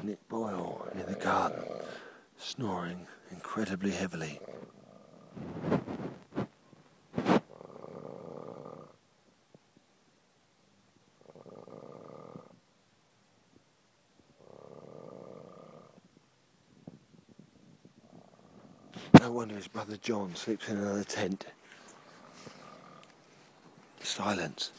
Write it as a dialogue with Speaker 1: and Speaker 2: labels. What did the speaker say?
Speaker 1: Nick Boyle in the garden, snoring incredibly heavily. No wonder his brother John sleeps in another tent. Silence.